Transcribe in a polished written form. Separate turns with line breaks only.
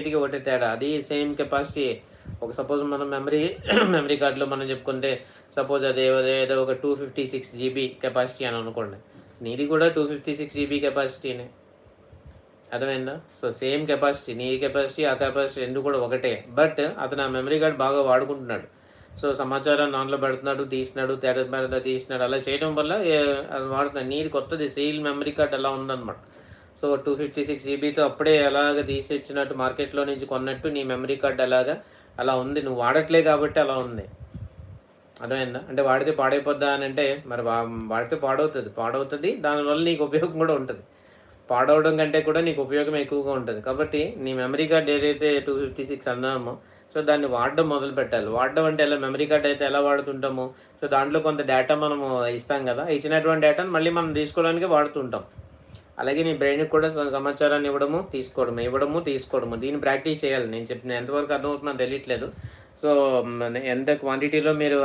వీటికి ఒకటే తేడా. అది సేమ్ కెపాసిటీ. ఒక సపోజ్ మనం మెమరీ కార్డ్‌లో మనం చెప్పుకుంటే సపోజ్ ఏదో ఒక 256 జీబీ కెపాసిటీ అని అనుకోండి. నీది కూడా 256 జీబీ కెపాసిటీనే. అర్థమైందా? So, same capacity. నీ కెపాసిటీ, ఆ కెపాసిటీ 2 కూడా ఒకటే. బట్ అతను ఆ మెమరీ కార్డ్ బాగా వాడుకుంటున్నాడు. సో, సమాచారాన్ని దాంట్లో పెడుతున్నాడు, తీస్తున్నాడు, తీస్తున్నాడు. అలా చేయడం వల్ల అది వాడుతున్నాడు. నీది కొత్తది సీల్ మెమరీ కార్డ్ అలా ఉందన్నమాట. సో, 256 జీబీతో అప్పుడే ఎలాగ తీసిచ్చినట్టు మార్కెట్‌లో నుంచి కొన్నట్టు నీ మెమరీ కార్డ్ అలా ఉంది. నువ్వు వాడట్లే కాబట్టి అలా ఉంది. అర్థమైందా? అంటే వాడితే పాడైపోద్దా అనంటే మరి వాడితే పాడవుతది. దానివల్ల నీకు ఉపయోగం కూడా ఉంటది. పాడవడం కంటే కూడా నీకు ఉపయోగం ఎక్కువగా ఉంటది. కాబట్టి నీ మెమరీ కార్డ్ ఏదైతే 256 అన్నామో, సో, దాన్ని వాడడం మొదలుపెట్టాలి. వాడడం అంటే ఎలా మెమరీ కార్డ్ అయితే ఎలా వాడుతుంటామో, సో, దాంట్లో కొంత డేటా మనము ఇస్తాం కదా! ఇచ్చినటువంటి డేటాను మళ్ళీ మనం తీసుకోవడానికి వాడుతుంటాం. అలాగే నీ బ్రెయిన్‌కి కూడా సమాచారాన్ని ఇవ్వడము, తీసుకోవడము. దీన్ని ప్రాక్టీస్ చేయాలి. నేను చెప్పిన ఎంతవరకు అర్థమవుతుందో తెలియట్లేదు. సో, ఎంత క్వాంటిటీలో మీరు